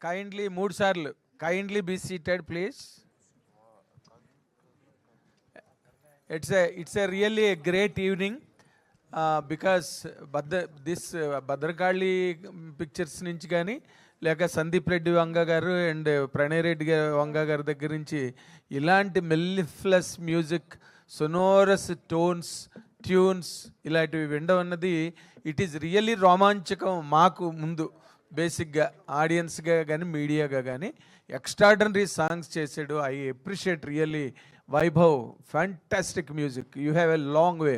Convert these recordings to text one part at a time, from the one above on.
Kindly 3 సార్లు kindly be seated please. It's a really a great evening because Bhadrakali pictures నుంచి కానీ లేక సందీప్ రెడ్డి వంగ గారు అండ్ ప్రణయ్ రెడ్డి వంగ గారి దగ్గర నుంచి ఇలాంటి మెల్లిఫ్లస్ మ్యూజిక్, సొనోరస్ టోన్స్, ట్యూన్స్ ఇలాంటివి వినడం అన్నది ఇట్ ఈస్ రియల్లీ రోమాంచకం. మాకు ముందు బేసిక్గా ఆడియన్స్గా కానీ మీడియాగా కానీ ఎక్స్ట్రాడనరీ సాంగ్స్ చేసాడు. I appreciate really Vaibhav, fantastic music. You have a long way,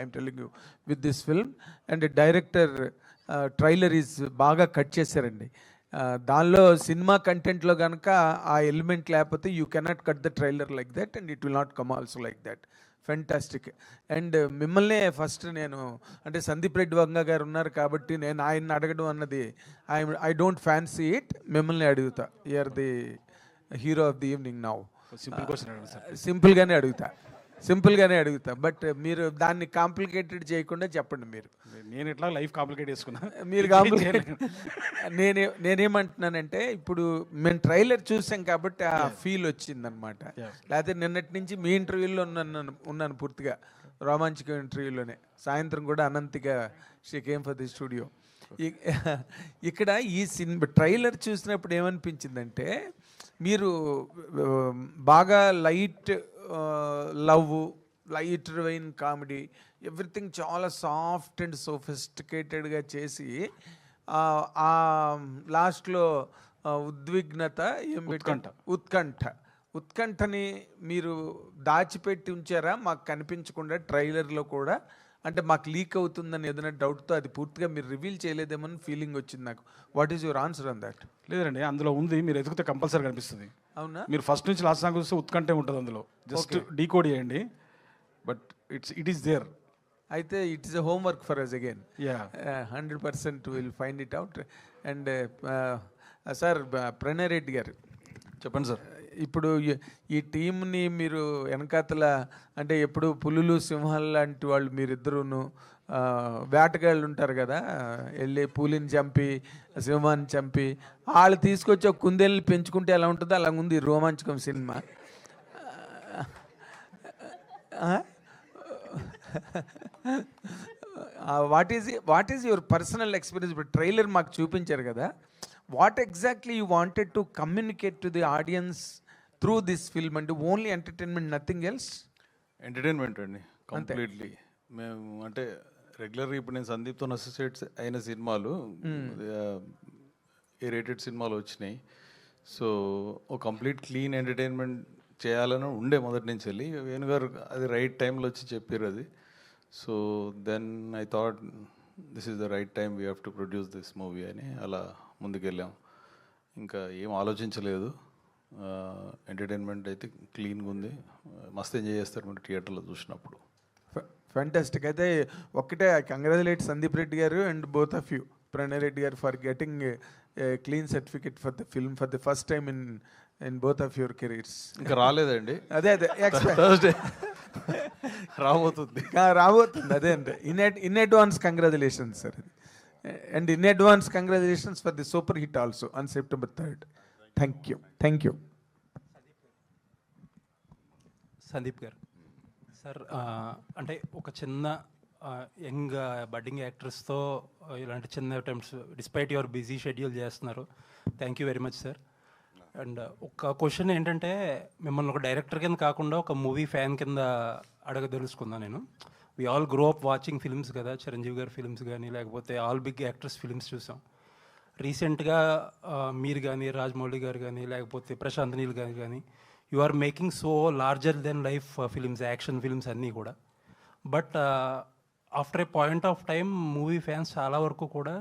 I'm telling you, with this film. And the director trailer is baga cut chesarandi. దానిలో సినిమా కంటెంట్లో కనుక ఆ element లేకపోతే you cannot cut the trailer like that and it will not come also like that. Fantastic. And మిమ్మల్నే first నేను అంటే సందీప్ రెడ్డి వంగ గారు ఉన్నారు కాబట్టి నేను ఆయన్ని అడగడం అన్నది ఐ డోంట్ ఫ్యాన్సీ ఇట్. మిమ్మల్ని అడుగుతా, you are the hero of the evening now. సింపుల్గానే అడుగుతా బట్ మీరు దాన్ని కాంప్లికేటెడ్ చేయకుండా చెప్పండి. మీరు నేను ఎట్లా లైఫ్ కాంప్లికేట్ చేసుకున్నా మీరు నేనేమంటున్నానంటే ఇప్పుడు మేము ట్రైలర్ చూసాం కాబట్టి ఆ ఫీల్ వచ్చిందనమాట. లేకపోతే నిన్నటి నుంచి మీ ఇంటర్వ్యూలో ఉన్నాను పూర్తిగా, రోమాంచక ఇంటర్వ్యూలోనే. సాయంత్రం కూడా అనంతిగా she came for the studio. ఇక్కడ ఈ సినిమా ట్రైలర్ చూసినప్పుడు ఏమనిపించిందంటే మీరు బాగా light love, light wine comedy, everything చాలా సాఫ్ట్ అండ్ సోఫిస్టికేటెడ్గా చేసి ఆ లాస్ట్లో ఉద్విగ్నత ఉత్కంఠని మీరు దాచిపెట్టి ఉంచారా మాకు కనిపించకుండా ట్రైలర్లో కూడా? అంటే మాకు లీక్ అవుతుందని ఏదైనా డౌట్తో అది పూర్తిగా మీరు రివీల్ చేయలేదేమని ఫీలింగ్ వచ్చింది నాకు. What is your answer on that? లేదండి, అందులో ఉంది, మీరు ఎదుగుతే కంపల్సరీ కనిపిస్తుంది. అవునా? మీరు ఫస్ట్ నుంచి లాస్ట్ సాంగ్ చూస్తే ఉత్కంఠే ఉంటుంది అందులో, జస్ట్ డీకోడ్ చేయండి, బట్ ఇట్ ఈస్ దేర్. అయితే it is a homework for us again. Yeah, 100% will find it out. And sir Pranay Reddy గారు చెప్పండి సార్. ఇప్పుడు ఈ టీంని మీరు వెనకాతల అంటే ఎప్పుడు పులులు సింహాలు లాంటి వాళ్ళు మీరిద్దరూను వేటగాళ్ళు ఉంటారు కదా, వెళ్ళి పులిని చంపి సింహాన్ని చంపి వాళ్ళు తీసుకొచ్చి ఒక కుందేళ్ళని పెంచుకుంటే ఎలా ఉంటుందో అలా ఉంది రోమాంచకం cinema. What is your personal experience? ఇప్పుడు ట్రైలర్ మాకు చూపించారు కదా, what exactly you wanted to communicate to the audience through this film? అంటే only entertainment, nothing else? Entertainment అండి కంప్లీట్లీ. మేము అంటే రెగ్యులర్గా ఇప్పుడు నేను సందీప్తో అసోసియేట్స్ అయిన సినిమాలు ఏ రేటెడ్ సినిమాలు వచ్చినాయి. సో ఓ కంప్లీట్ క్లీన్ ఎంటర్టైన్మెంట్ చేయాలని ఉండే మొదటి నుంచి వెళ్ళి. వేణుగారు అది రైట్ టైంలో వచ్చి చెప్పారు అది. So then I thought this is the right time, we have to produce this movie అని అలా ముందుకెళ్ళాం. ఇంకా ఏం ఆలోచించలేదు. ఎంటర్టైన్మెంట్ అయితే క్లీన్గా ఉంది, మస్తు ఎంజాయ్ చేస్తారు మీరు థియేటర్లో చూసినప్పుడు. ఫ్యాంటాస్టిక్. అయితే ఒక్కటే congratulate Sandeep Reddy garu and both of you, Pranay Reddy garu, for getting clean certificate for the film for the first time in both of your careers. ఇంకా రాలేదండి, అదే థర్స్డే రాబోతుంది. అదే అంటే in advance congratulations sir. And in advance congratulations for the super hit also on September 3rd. Thank you. Sandeep garu sir, అంటే ఒక చిన్న young budding యాక్టర్స్తో ఇలాంటి చిన్న attempts despite your busy schedule చేస్తున్నారు. Thank you very much sir. And ఒక question ఏంటంటే, మిమ్మల్ని ఒక డైరెక్టర్ కింద కాకుండా ఒక మూవీ ఫ్యాన్ కింద అడగదలుచుకున్నాను నేను. We all grow up watching films కదా, చిరంజీవి గారి ఫిల్మ్స్ కానీ లేకపోతే ఆల్ బిగ్ యాక్టర్స్ ఫిల్మ్స్ చూసాం. రీసెంట్గా మీరు కానీ రాజమౌళి గారు కానీ లేకపోతే ప్రశాంత్ నీల్ గారు కానీ you are making so larger than life films, action films అన్నీ కూడా. But after a point of time movie fans చాలా వరకు కూడా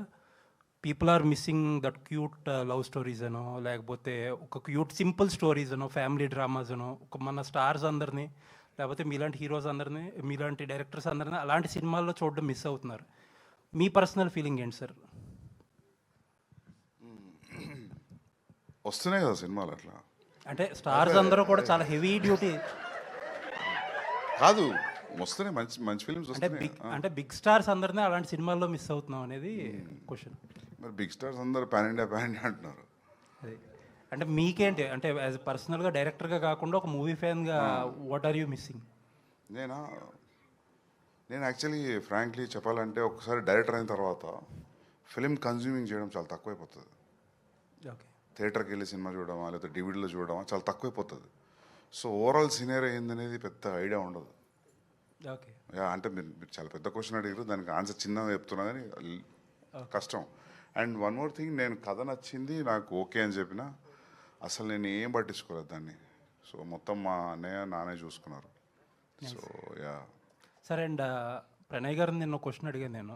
people are missing that cute love stories అనో లేకపోతే ఒక క్యూట్ సింపుల్ స్టోరీస్ అనో ఫ్యామిలీ డ్రామాస్ అనో ఒక మన స్టార్స్ అందరినీ లేకపోతే మీలాంటి హీరోస్ అందరినీ మీలాంటి డైరెక్టర్స్ అందరినీ అలాంటి సినిమాల్లో చూడడం మిస్ అవుతున్నారు. మీ పర్సనల్ ఫీలింగ్ ఏంటి సార్? వస్తున్నాయి కదా సినిమాలు అట్లా, అంటే స్టార్స్ అందరూ కూడా చాలా హెవీ డ్యూటీ కాదు, వస్తున్నాయి మంచి మంచి ఫిల్మ్స్ అంటే వస్తున్నాయి. బిగ్ స్టార్స్ అందరినీ అలాంటి సినిమాల్లో మిస్ అవుతున్నాం అనేది క్వశ్చన్. మరి బిగ్ స్టార్స్ అందరూ పాన్ ఇండియా అంటున్నారు. అది అంటే మీకేంటి అంటే యాజ్ పర్సనల్గా డైరెక్టర్గా కాకుండా ఒక మూవీ ఫ్యాన్గా వాట్ ఆర్ యూ మిస్సింగ్? నేను యాక్చువల్లీ ఫ్రాంక్లీ చెప్పాలంటే ఒకసారి డైరెక్టర్ అయిన తర్వాత ఫిలిం కన్జ్యూమింగ్ చేయడం చాలా తక్కువైపోతుంది. ఓకే. థియేటర్కి వెళ్ళి సినిమా చూడడమా లేకపోతే డివిడీలో చూడడమా చాలా తక్కువైపోతుంది. సో ఓవరాల్ సినేరియో ఏందనేది పెద్ద ఐడియా ఉండదు. ఓకే. అంటే మీరు చాలా పెద్ద క్వశ్చన్ అడిగారు, దానికి ఆన్సర్ చిన్నగా చెప్తున్నా కానీ కష్టం. అండ్ వన్ మోర్ థింగ్, నేను కథ నచ్చింది నాకు ఓకే అని చెప్పిన అసలు నేను ఏం పట్టించుకోలేదు దాన్ని. సో మొత్తం మా అన్నయ్య నానే చూసుకున్నారు. సో సరే అండ్ ప్రణయ్ గారిని నిన్న క్వశ్చన్ అడిగాను నేను.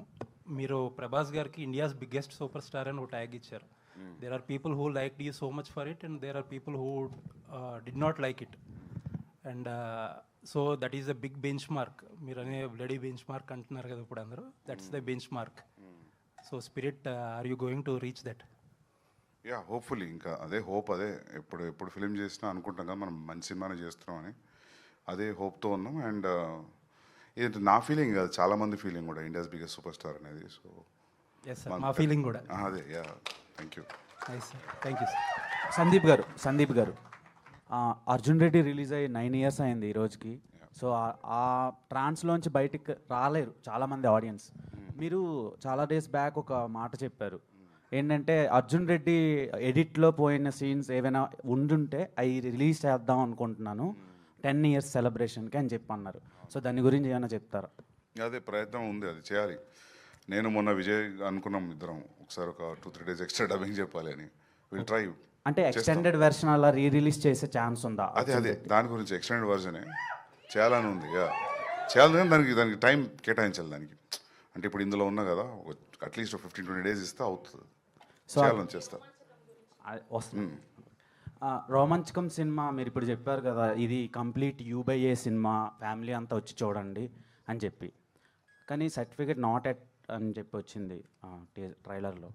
మీరు ప్రభాస్ గారికి ఇండియాస్ బిగ్గెస్ట్ సూపర్ స్టార్ అని ఒక ట్యాగ్ ఇచ్చారు. There are people who like you so much for it and there are people who did not like it. And so that is the big benchmark. మీరు అనే bloody benchmark అంటున్నారు కదా ఇప్పుడు అందరూ. That's the benchmark. So Spirit, are you going to reach that? Hopefully ఇంకా అదే hope. అదే ఎప్పుడు ఫిలిం చేసినా అనుకుంటాం కదా మనం మంచి సినిమానే చేస్తున్నామని. అదే హోప్తో ఉన్నాం. అండ్ ఇది నా ఫీలింగ్ కాదు, చాలామంది ఫీలింగ్ కూడా ఇండియాస్ బిగ్గెస్ట్ సూపర్ స్టార్ అనేది. సో ఎస్ సార్, మా ఫీలింగ్ కూడా అదే. Thank you. Nice sir, thank you sir. Sandeep గారు అర్జున్ రెడ్డి రిలీజ్ అయ్యి 9 years అయింది ఈ రోజుకి. సో ఆ ట్రాన్స్లోంచి బయటికి రాలేరు చాలామంది ఆడియన్స్. మీరు చాలా డేస్ బ్యాక్ ఒక మాట చెప్పారు ఏంటంటే అర్జున్ రెడ్డి ఎడిట్లో పోయిన సీన్స్ ఏవైనా ఉండుంటే అవి రిలీజ్ చేద్దాం అనుకుంటున్నాను 10 years సెలబ్రేషన్కి అని చెప్పి అన్నారు. సో దాని గురించి ఏమైనా చెప్తారా? అదే ప్రయత్నం ఉంది, అది చేయాలి. నేను మొన్న విజయ్ అనుకున్నాం ఇద్దరం ఒకసారి ఒక 2-3 days ఎక్స్ట్రా డబ్బింగ్ చెప్పాలి అని. Will try. అంటే ఎక్స్టెండెడ్ వెర్షన్ అలా రిలీజ్ చేసే ఛాన్స్ ఉందా? అదే దాని గురించి ఎక్స్టెండెడ్ వర్జనే చేయాలని ఉంది. చేయాలని దానికి టైం కేటాయించాలి దానికి. అంటే ఇప్పుడు ఇందులో ఉన్నా కదా, అట్లీస్ట్ 15-20 days ఇస్తే అవుతుంది. చేయాలని చేస్తా వస్తుంది. రోమాంచకం సినిమా మీరు ఇప్పుడు చెప్పారు కదా, ఇది కంప్లీట్ యూ/ఏ సినిమా, ఫ్యామిలీ అంతా వచ్చి చూడండి అని చెప్పి. కానీ సర్టిఫికేట్ నాట్ ఎట్ అని చెప్పి వచ్చింది ట్రైలర్లో.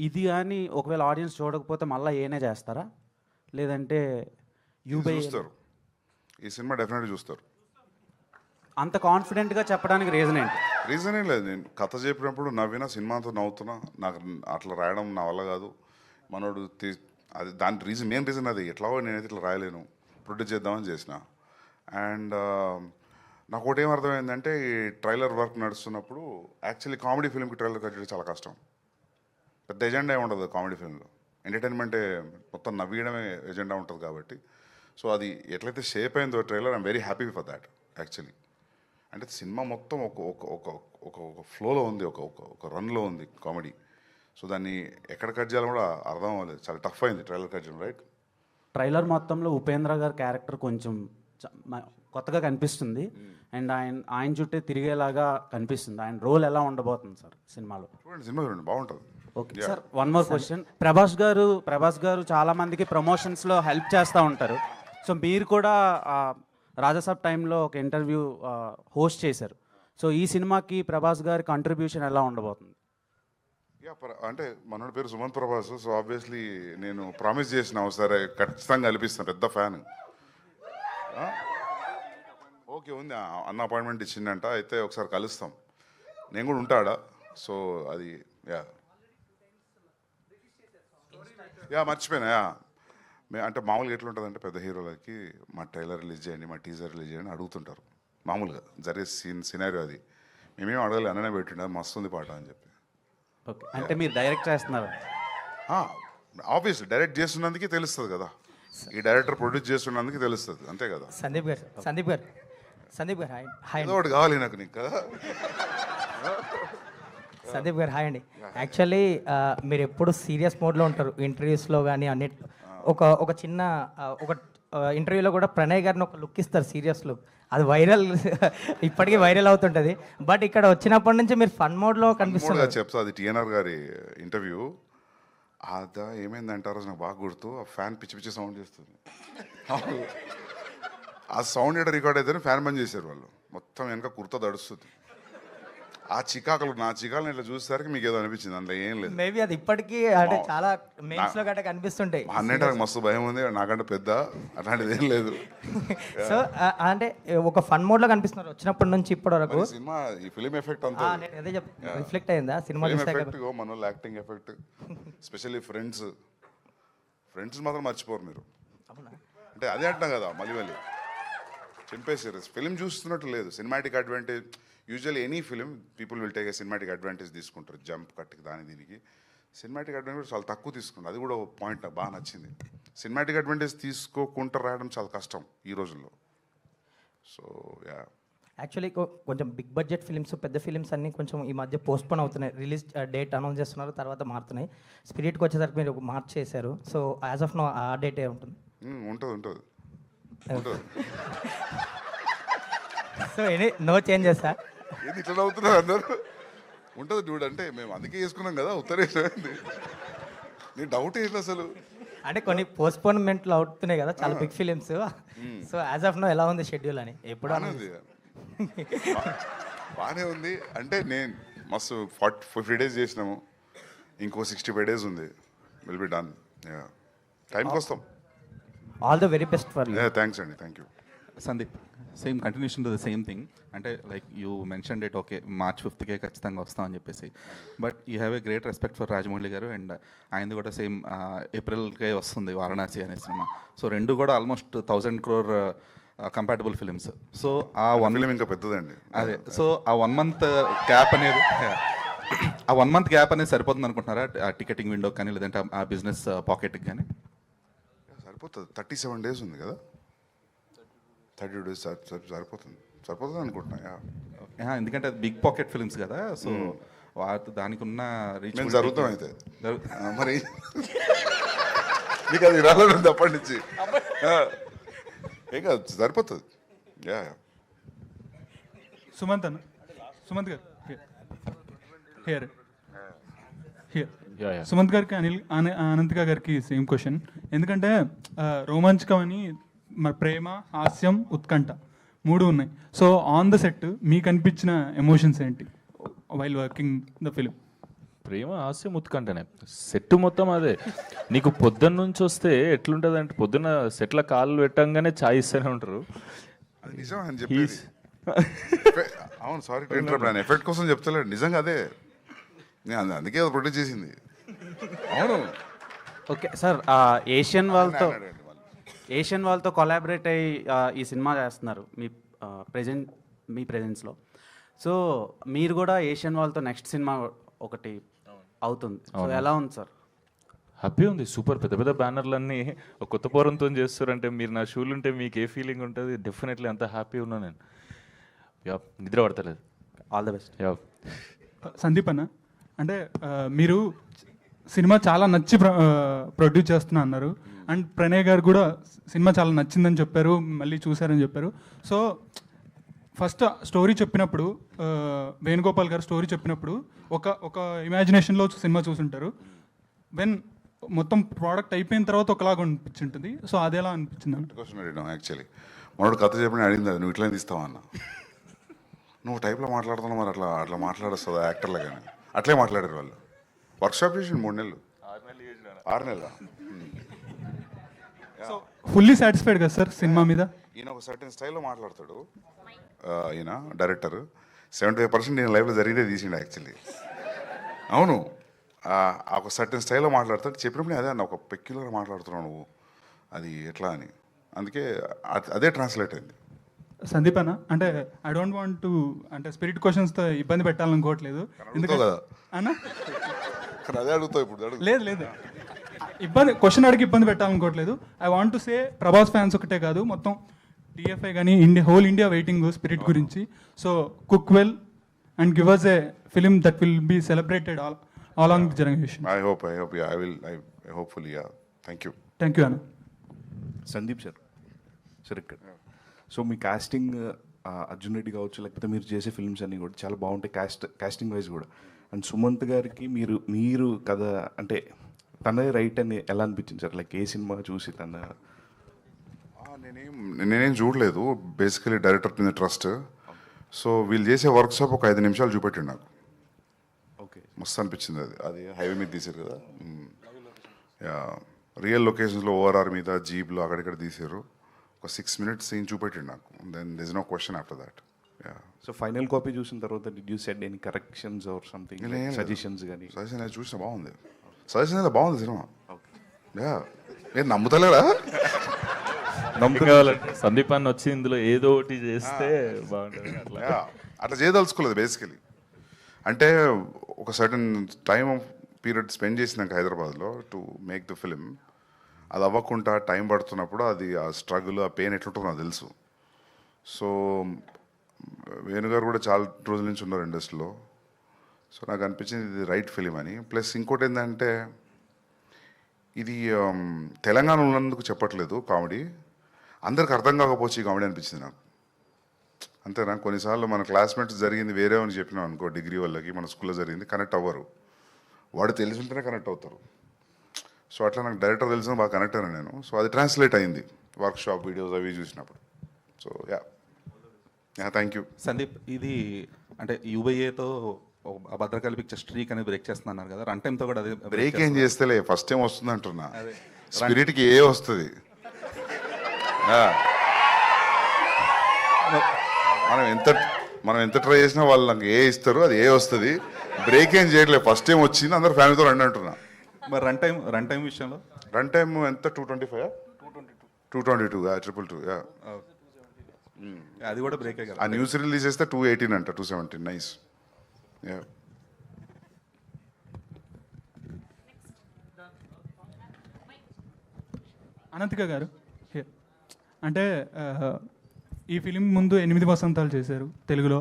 ఇది కానీ ఒకవేళ ఆడియన్స్ చూడకపోతే మళ్ళీ ఏనే చేస్తారా, లేదంటే చూస్తారు? ఈ సినిమా డెఫినెట్గా చూస్తారు. అంత కాన్ఫిడెంట్గా చెప్పడానికి రీజన్ ఏంటి? రీజన్ ఏం లేదు. నేను కథ చెప్పినప్పుడు నవ్వినా, సినిమాతో నవ్వుతున్నా. నాకు అట్లా రాయడం నా వల్ల కాదు. మనోడు అది దాని మెయిన్ రీజన్ అది. ఎట్లాగో నేనైతే ఇట్లా రాయలేను, ప్రొడ్యూస్ చేద్దామని చేసిన. అండ్ నాకు ఒకటి ఏం అర్థమైందంటే, ఈ ట్రైలర్ వర్క్ నడుస్తున్నప్పుడు యాక్చువల్లీ కామెడీ ఫిల్మ్కి ట్రైలర్ కట్ చేయడం చాలా కష్టం. పెద్ద ఎజెండా ఏమి ఉండదు కామెడీ ఫిల్మ్లో. ఎంటర్టైన్మెంటే మొత్తం నవ్వేయడమే ఎజెండా ఉంటుంది కాబట్టి. సో అది ఎట్లయితే షేప్ అయిందో trailer, I'm very happy for that actually. అంటే సినిమా మొత్తం ఒక ఫ్లోలో ఉంది, ఒక రన్లో ఉంది కామెడీ. సో దాన్ని ఎక్కడ కట్ చేయాలో కూడా అర్థం అవ్వలేదు. చాలా టఫ్ అయింది ట్రైలర్ కట్ చేయడం. రైట్. ట్రైలర్ మొత్తంలో ఉపేంద్ర గారి క్యారెక్టర్ కొంచెం కొత్తగా కనిపిస్తుంది. అండ్ ఆయన చుట్టే తిరిగేలాగా కనిపిస్తుంది. ఆయన రోల్ ఎలా ఉండబోతుంది సార్ సినిమాలో? సినిమా చూడండి, బాగుంటుంది. Okay sir, one more question. Prabhas గారు చాలా మందికి ప్రమోషన్స్లో హెల్ప్ చేస్తూ ఉంటారు. సో మీరు కూడా రాజాసాబ్ టైంలో ఒక ఇంటర్వ్యూ హోస్ట్ చేశారు. సో ఈ సినిమాకి ప్రభాస్ గారి కంట్రిబ్యూషన్ ఎలా ఉండబోతుంది? అంటే మనోడి పేరు సుమంత్ ప్రభాస్. సో ఆబ్వియస్లీ నేను ప్రామిస్ చేసిన ఒకసారి ఖచ్చితంగా కల్పిస్తాను. పెద్ద ఫ్యాన్. ఓకే ఉంది, అన్న అపాయింట్మెంట్ ఇచ్చిందంట. అయితే ఒకసారి కలుస్తాం. నేను కూడా ఉంటాడా. సో అది మర్చిపోయినా. అంటే మామూలుగా ఎట్లుంటుందంటే, పెద్ద హీరోలకి మా ట్రైలర్ రిలీజ్ చేయండి, మా టీజర్ రిలీజ్ చేయండి అడుగుతుంటారు. మామూలుగా జరిగే సినారియో అది. మేమేం అడగాలి, అన్ననే పెట్టిండ మస్తుంది పాట అని చెప్పి. ఓకే, అంటే మీరు డైరెక్ట్ చేస్తున్నారు? ఆబ్వియస్లీ డైరెక్ట్ చేస్తున్నందుకే తెలుస్తుంది కదా. ఈ డైరెక్టర్ ప్రొడ్యూస్ చేస్తున్నందుకు తెలుస్తుంది, అంతే కదా. సందీప్ గారు హాయ్. ఏదో ఒకటి కావాలి నాకు నీకు కదా. సందీప్ గారు హాయ్ అండి. యాక్చువల్లీ మీరు ఎప్పుడు సీరియస్ మోడ్లో ఉంటారు ఇంటర్వ్యూస్లో కానీ అన్నిట్లో. ఒక చిన్న ఒక ఇంటర్వ్యూలో కూడా ప్రణయ్ గారిని ఒక లుక్ ఇస్తారు, సీరియస్ లుక్. అది వైరల్, ఇప్పటికీ వైరల్ అవుతుంటుంది. బట్ ఇక్కడ వచ్చినప్పటి నుంచి మీరు ఫన్ మోడ్లో కనిపిస్తున్నారు. చెప్తా, అది టీఎన్ఆర్ గారి ఇంటర్వ్యూ. అదా ఏమైందంటారో నాకు బాగా గుర్తు. ఆ ఫ్యాన్ పిచ్చి పిచ్చి సౌండ్ చేస్తుంది. ఆ సౌండ్ ఎక్కడ రికార్డ్ అయితేనే ఫ్యాన్ బంద్ చేశారు వాళ్ళు. మొత్తం వెనక కుర్తా దడుస్తుంది. ఆ చికాకులు నా చికాకులు ఇట్లా చూసేసరికి మీకు ఏదో అనిపించింది, అందులో ఏం లేదు. మేబీ అది ఇప్పటికీ అంటే చాలా memes లో గట్ట కనిపిస్తుంటాయి. అన్నింటి నాకు మస్తు భయం ఉంది, నాకంటే పెద్ద అట్లాంటిది ఏం లేదు. సో అంటే ఒక ఫన్ మోడ్ లో కనిపిస్తున్నారు వచ్చినప్పటి నుంచి ఇప్పటి వరకు. మరి సినిమా ఈ ఫిలిం ఎఫెక్ట్ అంతా నేను అదే రిఫ్లెక్ట్ అయిందా సినిమా ఫిలిం చూసాక? ఎఫెక్ట్, మన వాళ్ళు యాక్టింగ్ ఎఫెక్ట్, స్పెషల్లీ ఫ్రెండ్స్ మాత్రం మర్చిపోరు మీరు. అంటే అదే అంటున్నా కదా, మళ్ళీ చింపేసారు. ఫిలిం చూస్తున్నట్టు లేదు, cinematic advantage. Usually any film people will take a cinematic advantage తీసుకుంటారు, జంప్ కట్కి దీనికి. సినిమాటిక్ అడ్వాంటేజ్ చాలా తక్కువ తీసుకుంటారు, అది కూడా ఒక పాయింట్ నాకు బాగా నచ్చింది. సినిమాటిక్ అడ్వాంటేజ్ తీసుకోకుండా రాయడం చాలా కష్టం ఈ రోజుల్లో. సో యా, యాక్చువల్లీ కొంచెం బిగ్ బడ్జెట్ ఫిలిమ్స్, పెద్ద ఫిలిమ్స్ అన్నీ కొంచెం ఈ మధ్య పోస్ట్పోన్ అవుతున్నాయి. రిలీజ్ డేట్ అనౌన్స్ చేస్తున్నారు, తర్వాత మారుతున్నాయి. స్పిరిట్కి వచ్చేసరికి మీరు మార్చ్ చేశారు. సో యాజ్ ఆఫ్ నో ఆ డేటే ఉంటుంది. ఉంటుంది. So no changes sir. ఏంది ఇట్లా నవ్వుతున్నారు అందరూ? ఉంటుంది డూడ్, అంటే మేము అందుకే వేసుకున్నాం కదా ఉత్తరేసింది. నీ డౌట్ ఏంటి అసలు? అంటే కొన్ని పోస్ట్పోన్మెంట్లు అవుతున్నాయి కదా చాలా big films. So as of now ఎలా ఉంది షెడ్యూల్ అని? ఎప్పుడు బాగానే ఉంది. అంటే నేను మస్తు 50 days చేసినాము, ఇంకో 65 days ఉంది, విల్ బి డన్. టైంకి వస్తాం. All the very best for you. Thanks అండి, thank you. Sandeep, same continuation to the same thing. అంటే like you mention date, okay March 5th ఖచ్చితంగా వస్తామని చెప్పేసి, but you have a great respect for Rajamouli garu, and ఆయనది కూడా same ఏప్రిల్కే వస్తుంది వారణాసి అనే cinema. So రెండు కూడా almost 1000 crore compatible films. So ఆ ఫిలిం ఇంకా పెద్దదండి. అదే, సో ఆ 1 month గ్యాప్ అనేది ఆ 1 month గ్యాప్ అనేది సరిపోతుంది అనుకుంటున్నారా? ఆ టికెటింగ్ విండో కానీ లేదంటే ఆ బిజినెస్ పాకెట్కి కానీ సరిపోతుంది. 37 days ఉంది కదా, 30 days సరిపోతుంది అనుకుంటున్నా. ఎందుకంటే అది బిగ్ పాకెట్ ఫిల్మ్స్ కదా, సో దానికి ఉన్న రీచ్ మేము జరుగుతాం అయితే. మరి మీకు అది రాలేదు అప్పటి నుంచి. ఏం కాదు, సరిపోతుంది. సుమంత్ గారు హియర్ సుమంత్ గారికి అనంతిక గారికి సేమ్ క్వశ్చన్. ఎందుకంటే రోమాంచకం అని ప్రేమ, హాస్యం, ఉత్కంఠ 3 ఉన్నాయి. సో ఆన్ ద సెట్ మీకు అనిపించిన ఎమోషన్స్ ఏంటి వైల్ వర్కింగ్ ద ఫిలిం? ప్రేమ, హాస్యం, ఉత్కంఠనే సెట్ మొత్తం అదే. నీకు పొద్దున్న నుంచి వస్తే ఎట్లుంటుంది అంటే, పొద్దున్న సెట్ల కాళ్ళు పెట్టంగానే ఛాయ్ ఇస్తూనే ఉంటారు. అది నిజం అని చెప్పేది. అవును, సారీ టు ఇంటరప్ట్, నేను ఎఫెక్ట్ కోసం చెప్తలేడు, నిజంగా అదే. నేను అందుకే అది ప్రొడ్యూస్ చేసింది. అవును. ఓకే సార్, ఏషియన్ వాళ్ళతో కొలాబరేట్ అయ్యి ఈ సినిమా చేస్తున్నారు మీ ప్రెజెన్స్లో. సో మీరు కూడా ఏషియన్ వాళ్ళతో నెక్స్ట్ సినిమా ఒకటి అవుతుంది. సో ఎలా ఉంది సార్? హ్యాపీ ఉంది, సూపర్. పెద్ద పెద్ద బ్యానర్లన్నీ కొత్త పోరంతో చేస్తారంటే, మీరు నా షూలు ఉంటే మీకు ఏ ఫీలింగ్ ఉంటుంది? డెఫినెట్లీ అంత హ్యాపీ ఉన్నా నేను. నిద్ర పడతలేదు. All the best. సందీప్ అన్న, అంటే మీరు సినిమా చాలా నచ్చి ప్రొడ్యూస్ చేస్తున్నా అన్నారు, అండ్ ప్రణయ్ గారు కూడా సినిమా చాలా నచ్చిందని చెప్పారు, మళ్ళీ చూశారని చెప్పారు. సో ఫస్ట్ స్టోరీ చెప్పినప్పుడు, వేణుగోపాల్ గారు స్టోరీ చెప్పినప్పుడు ఒక ఇమాజినేషన్లో సినిమా చూసుంటారు. వెన్ మొత్తం ప్రోడక్ట్ అయిపోయిన తర్వాత ఒకలాగా అనిపించింటుంది. సో అది ఎలా అనిపించింది అన్న? క్వశ్చన్ అడిగినాం యాక్చువల్లీ. మనోడు కథ చెప్పిన అడిగింది, అది నువ్వు ఇట్లా తీస్తావా అన్న. నువ్వు టైప్లో మాట్లాడుతున్నావు, మరి అట్లా మాట్లాడొస్తుందా యాక్టర్లు? కానీ అట్లే మాట్లాడారు వాళ్ళు. వర్క్షాప్ చేసి 3 నెలలు 6 నెలల. సో ఫుల్లీ సాటిస్ఫైడ్ కదా సార్ సినిమా మీద? ఈయన ఒక సర్టెన్ స్టైల్లో మాట్లాడతాడు, ఈయన డైరెక్టర్. 75% నేను లైఫ్లో జరిగితే తీసిండు యాక్చువల్లీ. అవును, ఒక సర్టెన్ స్టైల్లో మాట్లాడతాడు. చెప్పినప్పుడు అదే అన్న, ఒక పెక్యులర్ మాట్లాడుతున్నావు నువ్వు, అది ఎట్లా అని. అందుకే అదే ట్రాన్స్లేట్ అయింది. సందీప్ అన్న, అంటే ఐ డోంట్ వాంట్ టు అంటే స్పిరిట్ క్వశ్చన్స్తో ఇబ్బంది పెట్టాలనుకోవట్లేదు. ఎందుకంటే అన్న అదే అడుగుతావు ఇప్పుడు. లేదు క్వశ్చన్ అడిగి ఇబ్బంది పెట్టాలనుకోవట్లేదు. I want to say Prabhas fans ఒకటే కాదు, మొత్తం డిఎఫ్ఐ కానీ హోల్ ఇండియా వెయిటింగ్ స్పిరిట్ గురించి. So cook well and give us a film that will be celebrated all along the generation. I hope, yeah, I hopefully, yeah. Thank you. Thank you, Anna. Sandeep sir ఇక్కడ. So మీ casting Arjun Reddy కావచ్చు, లేకపోతే మీరు చేసే films అన్నీ కూడా చాలా బాగుంటాయి casting wise కూడా. అండ్ సుమంత్ గారికి మీరు కథ అంటే తనదే రైట్ అని ఎలా అనిపించింది సార్? లైక్ ఏ సినిమా చూసి నేనేం చూడలేదు. బేసికలీ డైరెక్టర్ మీద ట్రస్ట్. సో వీళ్ళు చేసే వర్క్షాప్ ఒక 5 నిమిషాలు చూపెట్టిండు నాకు. ఓకే. మస్తు అనిపించింది అది. అది హైవే మీద తీశారు కదా. యా, రియల్ లొకేషన్స్లో ఓఆర్ఆర్ మీద జీప్లో అక్కడిక్కడ తీశారు. ఒక 6 minutes సీన్ చూపెట్టిండు నాకు. Then this no question after that. Yeah, so final copy చూసిన తర్వాత did you said any corrections or something, suggestions కానీ? సజెషన్ అది చూసిన బాగుంది. సజెషన్ అయితే బాగుంది సినిమా. యా, మీరు నమ్ముతలేరా? కావాలంటే సందీప్ అన్న వచ్చి ఇందులో ఏదో ఒకటి చేస్తే బాగుంటుంది అట్లా. యా, అట్లా చేయదలుచుకోలేదు బేసికలీ. అంటే ఒక సర్టన్ టైం పీరియడ్ స్పెండ్ చేసినాక హైదరాబాద్లో టు మేక్ ద ఫిలిం, అది అవ్వకుండా టైం పడుతున్నప్పుడు అది ఆ స్ట్రగుల్, ఆ పెయిన్ ఎట్లుంటుందో నాకు తెలుసు. సో వేణుగారు కూడా చాలా రోజుల నుంచి ఉన్నారు ఇండస్ట్రీలో. సో నాకు అనిపించింది ఇది రైట్ ఫిలిం అని. ప్లస్ ఇంకోటి ఏంటంటే ఇది తెలంగాణ ఉన్నందుకు చెప్పట్లేదు కామెడీ, అందరికి అర్థం కాకపోవచ్చు ఈ కామెడీ అనిపించింది నాకు. అంతేనా? కొన్నిసార్లు మన క్లాస్మేట్స్ జరిగింది వేరే అని చెప్పినాం అనుకో, డిగ్రీ వాళ్ళకి మన స్కూల్లో జరిగింది కనెక్ట్ అవ్వరు, వాడు తెలిసి ఉంటేనే కనెక్ట్ అవుతారు. సో అట్లా నాకు డైరెక్టర్ తెలిసిన బాగా కనెక్ట్ అయినా నేను. సో అది ట్రాన్స్లేట్ అయింది వర్క్షాప్ వీడియోస్ అవి చూసినప్పుడు. So yeah, thank you. Sandeep, ఇది అంటే యూబీఏతో భద్రకాళి పిక్చర్ స్ట్రీక్ అనేది బ్రేక్ చేస్తున్నారు కదా, రన్ టైంతో కూడా అదే బ్రేక్ ఏం చేస్తేలే, ఫస్ట్ టైం వస్తుంది అంటున్నా. స్పిరిట్కి ఏ వస్తుంది. మనం ఎంత ట్రై చేసినా వాళ్ళు నాకు ఏ ఇస్తారు, అది ఏ వస్తుంది. బ్రేక్ ఏం చేయట్లేదు, ఫస్ట్ టైం వచ్చింది, అందరు ఫ్యామిలీతో రండి అంటున్నా. మరి రన్ టైం విషయంలో రన్ టైం ఎంత? 225, 222, 222. అది కూడా బ్రేకే కదా. ఆ న్యూస్ రిలీజ్ చేస్తే 218 అంట, 217. నైస్. అనంతిక గారు, here. అంటే ఈ ఫిలిం ముందు 8 వసంతాలు చేశారు తెలుగులో.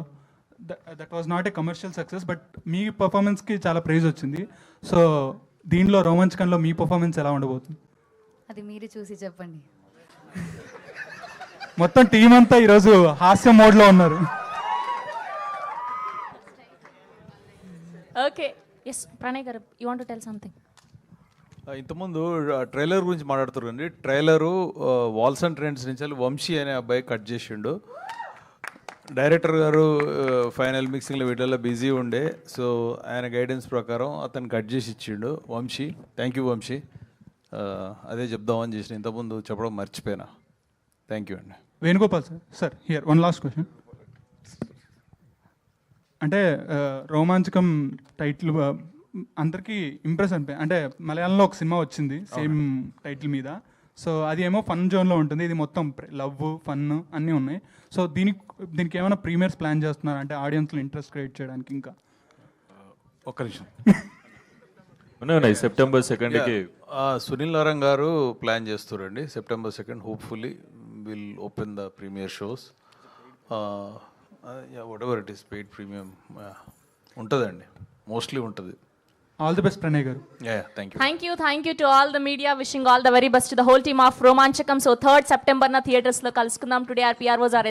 That was not a commercial success, but మీ పర్ఫార్మెన్స్కి చాలా ప్రైజ్ వచ్చింది. సో దీనిలో రోమాంచకంలో మీ పర్ఫార్మెన్స్ ఎలా ఉండబోతుంది? అది మీరు చూసి చెప్పండి. మొత్తం టీం అంతా ఈరోజు హాస్య మోడ్లో ఉన్నారు. ఓకే, ఎస్ ప్రణయ్ గారు, you want to tell something? ఇంతకుముందు ట్రైలర్ గురించి మాట్లాడుతారండి. ట్రైలరు వాల్స్ అండ్ ట్రెండ్స్ నుంచి వంశీ అనే అబ్బాయి కట్ చేసిండు. డైరెక్టర్ గారు ఫైనల్ మిక్సింగ్లో వీటిల్లో బిజీ ఉండే, సో ఆయన గైడెన్స్ ప్రకారం అతను కట్ చేసి ఇచ్చిండు వంశీ. Thank you Vamsi. అదే చెప్దామని చేసిన, ఇంతకుముందు చెప్పడం మర్చిపోయినా. థ్యాంక్ యూ అండి. Venugopal sir, here one last question. అంటే రోమాంచకం టైటిల్ అందరికీ ఇంప్రెస్ అనిపోయింది. అంటే మలయాళంలో ఒక సినిమా వచ్చింది సేమ్ టైటిల్ మీద. సో అది ఏమో ఫన్ జోన్లో ఉంటుంది, ఇది మొత్తం లవ్, ఫన్ అన్నీ ఉన్నాయి. సో దీనికి ఏమైనా ప్రీమియర్స్ ప్లాన్ చేస్తున్నారు అంటే ఆడియన్స్లో ఇంట్రెస్ట్ క్రియేట్ చేయడానికి? ఇంకా ఒక్క నిమిషం. ఉన్నాయి September 2nd సునీల్ నారాయణ గారు ప్లాన్ చేస్తారండి. September 2nd hopefully will open the premiere shows. Whatever it is, paid premium ఉంటుందండి, మోస్ట్లీ ఉంటుంది. All the best Pranay garu. Thank you. Thank you to all the media, wishing all the very best to the whole team of Romanchakam. So 3rd September థియేటర్స్లో కలుసుకుందాం. Today are PROs are